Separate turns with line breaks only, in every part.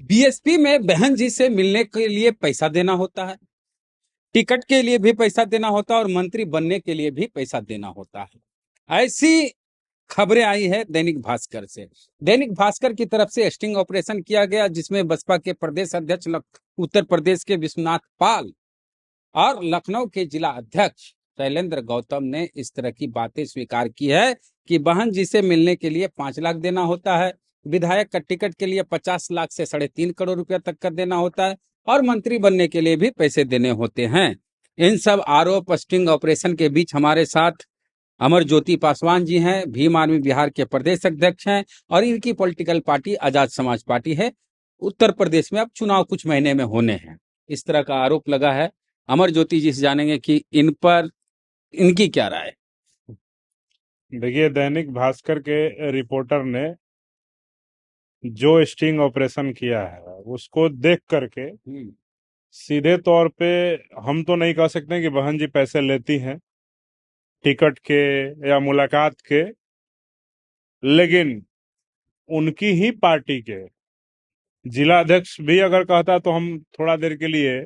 BSP में बहन जी से मिलने के लिए पैसा देना होता है, टिकट के लिए भी पैसा देना होता है और मंत्री बनने के लिए भी पैसा देना होता है। ऐसी खबरें आई है दैनिक भास्कर से। दैनिक भास्कर की तरफ से स्टिंग ऑपरेशन किया गया, जिसमें बसपा के प्रदेश अध्यक्ष उत्तर प्रदेश के विश्वनाथ पाल और लखनऊ के जिला अध्यक्ष शैलेंद्र गौतम ने इस तरह की बातें स्वीकार की है कि बहन जी से मिलने के लिए 5 लाख देना होता है, विधायक का टिकट के लिए 50 लाख से 3.5 करोड़ रुपया तक का देना होता है और मंत्री बनने के लिए भी पैसे देने होते हैं। इन सब आरोप स्टिंग ऑपरेशन के बीच हमारे साथ अमर ज्योति पासवान जी हैं, भीम आर्मी बिहार के प्रदेश अध्यक्ष हैं और इनकी political party Azad Samaj party है। उत्तर प्रदेश में अब चुनाव कुछ महीने में होने हैं, इस तरह का आरोप लगा है। अमर ज्योति जी से जानेंगे कि इन पर इनकी क्या राय।
देखिए, दैनिक भास्कर के रिपोर्टर ने जो स्टिंग ऑपरेशन किया है उसको देख करके सीधे तौर पे हम तो नहीं कह सकते कि बहन जी पैसे लेती हैं टिकट के या मुलाकात के, लेकिन उनकी ही पार्टी के जिला अध्यक्ष भी अगर कहता तो हम थोड़ा देर के लिए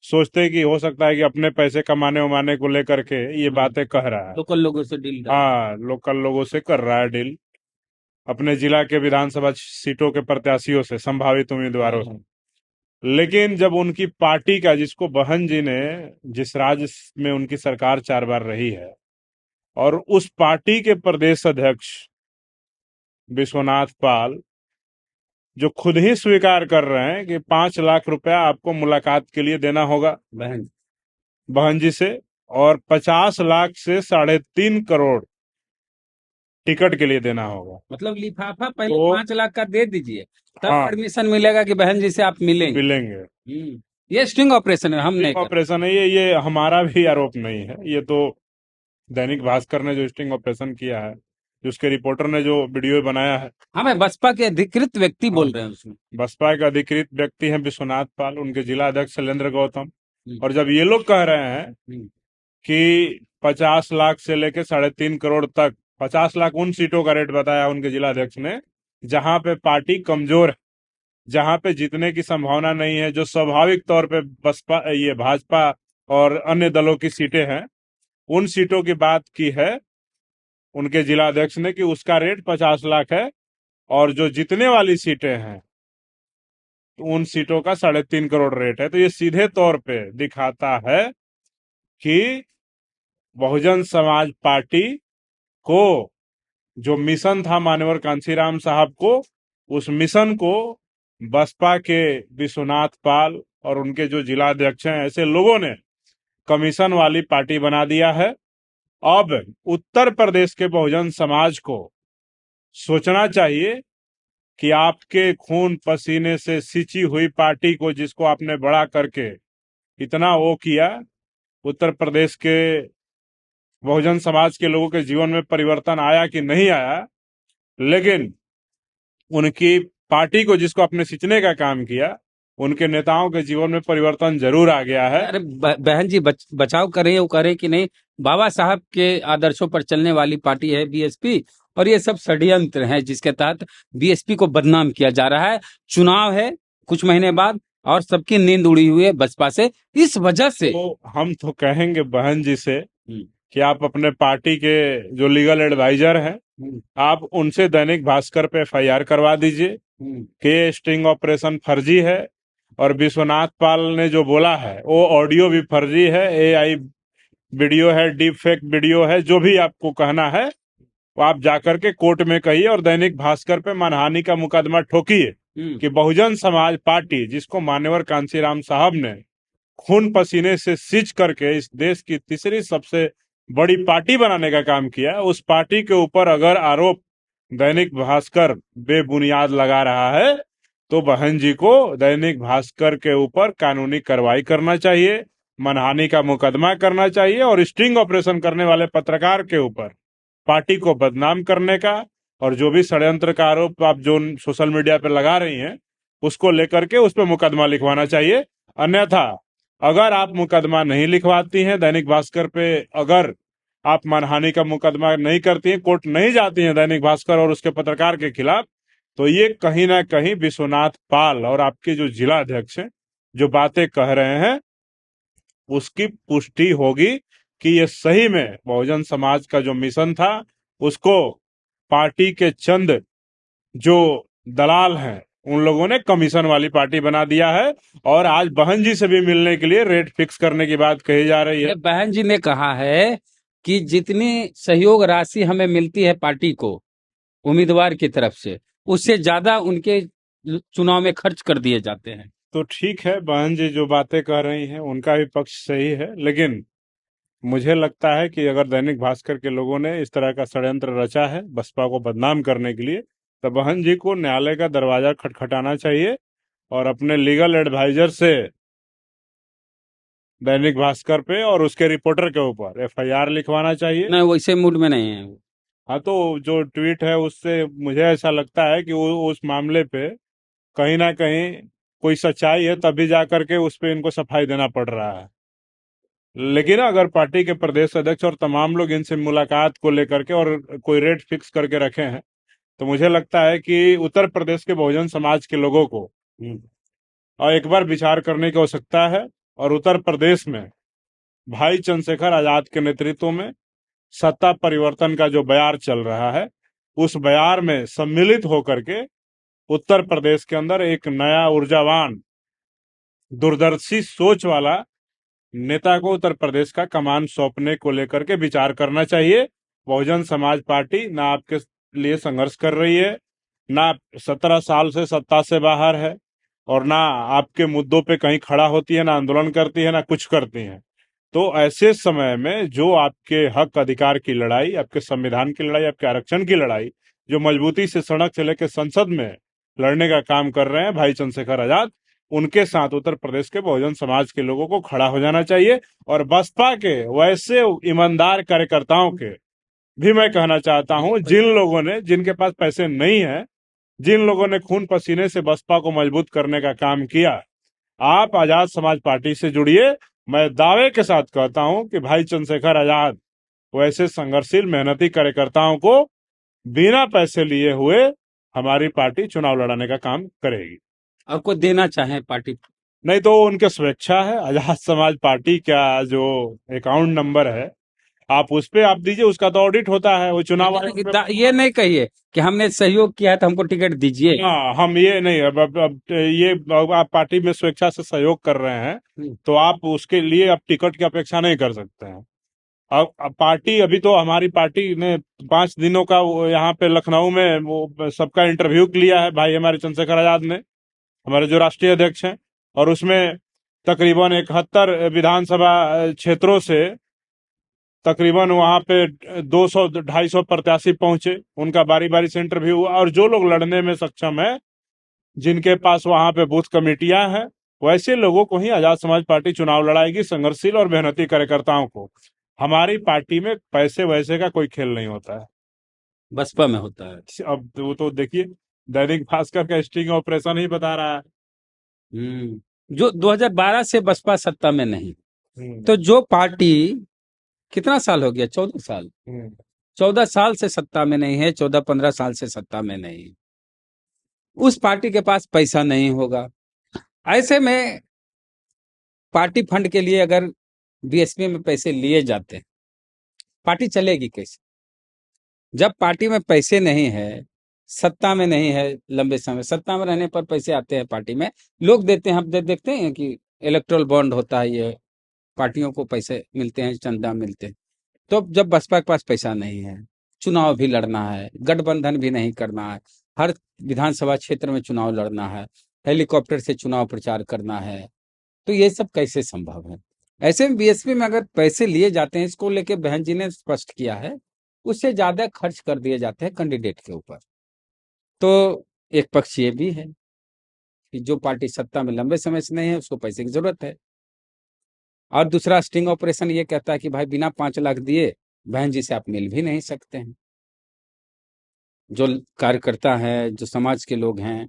सोचते कि हो सकता है कि अपने पैसे कमाने उमाने को लेकर के ये बातें कह रहा है।
लोकल लोगों से डील।
हाँ, लोकल लोगों से कर रहा है डील, अपने जिला के विधानसभा सीटों के प्रत्याशियों से, संभावित उम्मीदवारों से। लेकिन जब उनकी पार्टी का, जिसको बहन जी ने, जिस राज्य में उनकी सरकार 4 बार रही है, और उस पार्टी के प्रदेश अध्यक्ष विश्वनाथ पाल जो खुद ही स्वीकार कर रहे हैं कि 5 लाख रुपया आपको मुलाकात के लिए देना होगा बहन जी से, और 50 लाख से 3.5 करोड़ टिकट के लिए देना होगा।
मतलब लिफाफा पहले 5 लाख का दे दीजिए, तब परमिशन मिलेगा कि बहन जी से आप मिलेंगे। ये स्टिंग ऑपरेशन है, हम नहीं
ऑपरेशन है ये हमारा भी आरोप नहीं है। ये तो दैनिक भास्कर ने जो स्टिंग ऑपरेशन किया है, उसके रिपोर्टर ने जो वीडियो बनाया है,
हमें बसपा के अधिकृत व्यक्ति बोल रहे हैं उसमें।
बसपा के अधिकृत व्यक्ति हैं विश्वनाथ पाल, उनके जिला अध्यक्ष शैलेंद्र गौतम। और जब ये लोग कह रहे हैं कि 50 लाख से लेकर 3.5 करोड़ तक, 50 लाख उन सीटों का रेट बताया उनके जिला अध्यक्ष ने जहां पे पार्टी कमजोर है, जहां पे जीतने की संभावना नहीं है, जो स्वाभाविक तौर पे बसपा, ये भाजपा और अन्य दलों की सीटें हैं, उन सीटों की बात की है उनके जिला अध्यक्ष ने कि उसका रेट 50 लाख है, और जो जीतने वाली सीटें हैं तो उन सीटों का 3.5 करोड़ रेट है। तो ये सीधे तौर पे दिखाता है कि बहुजन समाज पार्टी को जो मिशन था मान्यवर कांशीराम साहब को, उस मिशन को बसपा के विश्वनाथ पाल और उनके जो जिला अध्यक्ष हैं, ऐसे लोगों ने कमीशन वाली पार्टी बना दिया है। अब उत्तर प्रदेश के बहुजन समाज को सोचना चाहिए कि आपके खून पसीने से सिंची हुई पार्टी को, जिसको आपने बड़ा करके इतना वो किया, उत्तर प्रदेश के बहुजन समाज के लोगों के जीवन में परिवर्तन आया कि नहीं आया, लेकिन उनकी पार्टी को, जिसको आपने सिंचने का काम किया, उनके नेताओं के जीवन में परिवर्तन जरूर आ गया है।
अरे बहन जी बचाव करें वो करें कि नहीं, बाबा साहब के आदर्शों पर चलने वाली पार्टी है बीएसपी, और ये सब षड्यंत्र है जिसके तहत बीएसपी को बदनाम किया जा रहा है। चुनाव है कुछ महीने बाद और सबकी नींद उड़ी हुई है बसपा से, इस वजह से
तो हम तो कहेंगे बहन जी से कि आप अपने पार्टी के जो लीगल एडवाइजर हैं, आप उनसे दैनिक भास्कर पे FIR करवा दीजिए कि स्टिंग ऑपरेशन फर्जी है, और विश्वनाथ पाल ने जो बोला है वो ऑडियो भी फर्जी है, AI वीडियो है, डीप फेक वीडियो है। जो भी आपको कहना है वो आप जाकर के कोर्ट में कहिए और दैनिक भास्कर पे मानहानि का मुकदमा ठोकिए कि बहुजन समाज पार्टी, जिसको मान्यवर कांशीराम साहब ने खून पसीने से सींच करके इस देश की तीसरी सबसे बड़ी पार्टी बनाने का काम किया, उस पार्टी के ऊपर अगर आरोप दैनिक भास्कर बेबुनियाद लगा रहा है तो बहन जी को दैनिक भास्कर के ऊपर कानूनी कार्रवाई करना चाहिए, मानहानि का मुकदमा करना चाहिए, और स्टिंग ऑपरेशन करने वाले पत्रकार के ऊपर पार्टी को बदनाम करने का, और जो भी षड्यंत्र का आरोप आप जो सोशल मीडिया पे लगा रही हैं उसको लेकर के उस पर मुकदमा लिखवाना चाहिए। अन्यथा अगर आप मुकदमा नहीं लिखवाती हैं दैनिक भास्कर पे, अगर आप मानहानि का मुकदमा नहीं करती हैं, कोर्ट नहीं जाती हैं दैनिक भास्कर और उसके पत्रकार के खिलाफ, तो ये कहीं ना कहीं विश्वनाथ पाल और आपके जो जिला अध्यक्ष हैं जो बातें कह रहे हैं उसकी पुष्टि होगी कि ये सही में बहुजन समाज का जो मिशन था उसको पार्टी के चंद जो दलाल हैं उन लोगों ने कमीशन वाली पार्टी बना दिया है। और आज बहन जी से भी मिलने के लिए रेट फिक्स करने की बात कही जा रही है।
ये बहन जी ने कहा है कि जितनी सहयोग राशि हमें मिलती है पार्टी को उम्मीदवार की तरफ से, उससे ज्यादा उनके चुनाव में खर्च कर दिए जाते हैं।
तो ठीक है, बहन जी जो बातें कह रही हैं उनका भी पक्ष सही है, लेकिन मुझे लगता है कि अगर दैनिक भास्कर के लोगों ने इस तरह का षड्यंत्र रचा है बसपा को बदनाम करने के लिए, तो बहन जी को न्यायालय का दरवाजा खटखटाना चाहिए और अपने लीगल एडवाइजर से दैनिक भास्कर पे और उसके रिपोर्टर के ऊपर एफआईआर लिखवाना चाहिए।
नहीं, वैसे मूड में नहीं है।
हाँ, तो जो ट्वीट है उससे मुझे ऐसा लगता है कि वो उस मामले पे कहीं ना कहीं कोई सच्चाई है, तभी जा करके उस पे इनको सफाई देना पड़ रहा है। लेकिन अगर पार्टी के प्रदेश अध्यक्ष और तमाम लोग इनसे मुलाकात को लेकर के और कोई रेट फिक्स करके रखे हैं, तो मुझे लगता है कि उत्तर प्रदेश के बहुजन समाज के लोगों को और एक बार विचार करने की आवश्यकता है। और उत्तर प्रदेश में भाई चंद्रशेखर आजाद के नेतृत्व में सत्ता परिवर्तन का जो बयार चल रहा है, उस बयार में सम्मिलित होकर के उत्तर प्रदेश के अंदर एक नया ऊर्जावान दूरदर्शी सोच वाला नेता को उत्तर प्रदेश का कमान सौंपने को लेकर के विचार करना चाहिए। बहुजन समाज पार्टी ना आपके लिए संघर्ष कर रही है, ना 17 साल से सत्ता से बाहर है, और ना आपके मुद्दों पे कहीं खड़ा होती है, ना आंदोलन करती है, ना कुछ करती है। तो ऐसे समय में जो आपके हक अधिकार की लड़ाई, आपके संविधान की लड़ाई, आपके आरक्षण की लड़ाई जो मजबूती से सड़क से लेकर संसद में लड़ने का काम कर रहे हैं भाई चंद्रशेखर आजाद, उनके साथ उत्तर प्रदेश के बहुजन समाज के लोगों को खड़ा हो जाना चाहिए। और बसपा के वैसे ईमानदार कार्यकर्ताओं के भी मैं कहना चाहता हूं, जिन लोगों ने, जिनके पास पैसे नहीं है, जिन लोगों ने खून पसीने से बसपा को मजबूत करने का काम किया, आप आजाद समाज पार्टी से जुड़िए। मैं दावे के साथ कहता हूं कि भाई चंद्रशेखर आजाद वैसे संघर्षशील मेहनती कार्यकर्ताओं को बिना पैसे लिए हुए हमारी पार्टी चुनाव लड़ाने का काम करेगी।
और कोई देना चाहे पार्टी,
नहीं तो उनके स्वेच्छा है। आजाद समाज पार्टी का जो अकाउंट नंबर है आप उस पे आप दीजिए, उसका तो ऑडिट होता है, वो चुनाव आयोग में।
ये नहीं कहिए कि हमने सहयोग किया तो हमको टिकट दीजिए।
हाँ, हम ये नहीं, अब ये आप पार्टी में स्वेच्छा से सहयोग कर रहे हैं तो आप उसके लिए आप टिकट की अपेक्षा नहीं कर सकते हैं। अब पार्टी, अभी तो हमारी पार्टी ने 5 दिनों का यहाँ पे लखनऊ में वो सबका इंटरव्यू लिया है भाई हमारे चंद्रशेखर आजाद ने, हमारे जो राष्ट्रीय अध्यक्ष हैं, और उसमें तकरीबन 71 विधानसभा क्षेत्रों से तकरीबन वहां पे 200-250 प्रत्याशी पहुंचे, उनका बारी बारी से इंटरव्यू हुआ। और जो लोग लड़ने में सक्षम है, जिनके पास वहां पे बूथ कमेटियां हैं, वैसे लोगों को ही आजाद समाज पार्टी चुनाव लड़ाएगी, संघर्षशील और मेहनती कार्यकर्ताओं को। हमारी पार्टी में पैसे वैसे का कोई खेल नहीं होता है,
बसपा में होता है।
अब वो तो देखिए दैनिक भास्कर का स्टिंग ऑपरेशन ही बता रहा है।
जो 2012 से बसपा सत्ता में नहीं,
हम्म।
तो जो पार्टी कितना साल हो गया, 14 साल, 14 साल से सत्ता में नहीं है, 14-15 साल से सत्ता में नहीं है, उस पार्टी के पास पैसा नहीं होगा। ऐसे में पार्टी फंड के लिए अगर बीएसपी में पैसे लिए जाते हैं, पार्टी चलेगी कैसे? जब पार्टी में पैसे नहीं है, सत्ता में नहीं है, लंबे समय सत्ता में रहने पर पैसे आते हैं पार्टी में, लोग देते हैं। हम देखते हैं कि इलेक्टोरल बॉन्ड होता है, ये पार्टियों को पैसे मिलते हैं, चंदा मिलते हैं। तो जब बसपा के पास पैसा नहीं है, चुनाव भी लड़ना है, गठबंधन भी नहीं करना है, हर विधानसभा क्षेत्र में चुनाव लड़ना है, हेलीकॉप्टर से चुनाव प्रचार करना है, तो ये सब कैसे संभव है? ऐसे में बीएसपी में अगर पैसे लिए जाते हैं, इसको लेके बहन जी ने स्पष्ट किया है, उससे ज्यादा खर्च कर दिए जाते हैं कैंडिडेट के ऊपर। तो एक पक्ष ये भी है कि जो पार्टी सत्ता में लंबे समय से नहीं है, उसको पैसे की जरूरत है। और दूसरा स्टिंग ऑपरेशन ये कहता है कि भाई बिना 5 लाख दिए बहन जी से आप मिल भी नहीं सकते हैं। जो कार्यकर्ता है, जो समाज के लोग हैं,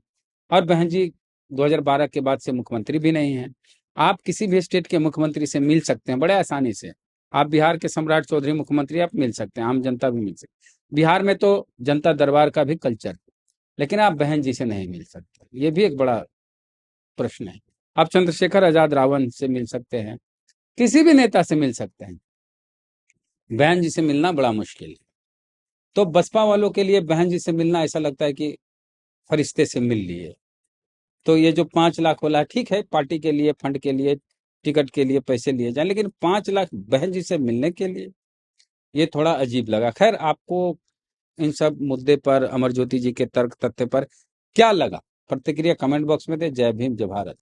और बहन जी 2012 के बाद से मुख्यमंत्री भी नहीं है। आप किसी भी स्टेट के मुख्यमंत्री से मिल सकते हैं बड़े आसानी से। आप बिहार के सम्राट चौधरी मुख्यमंत्री आप मिल सकते हैं, आम जनता भी मिल सकती है। बिहार में तो जनता दरबार का भी कल्चर, लेकिन आप बहन जी से नहीं मिल सकते, ये भी एक बड़ा प्रश्न है। आप चंद्रशेखर आजाद रावण से मिल सकते हैं, किसी भी नेता से मिल सकते हैं, बहन जी से मिलना बड़ा मुश्किल है। तो बसपा वालों के लिए बहन जी से मिलना ऐसा लगता है कि फरिश्ते से मिल लिए। तो ये जो 5 लाख वाला है, ठीक है, पार्टी के लिए, फंड के लिए, टिकट के लिए पैसे लिए जाए, लेकिन 5 लाख बहन जी से मिलने के लिए, ये थोड़ा अजीब लगा। खैर, आपको इन सब मुद्दे पर, अमर ज्योति जी के तर्क तथ्य पर क्या लगा, प्रतिक्रिया कमेंट बॉक्स में दे। जय भीम, जय भारत।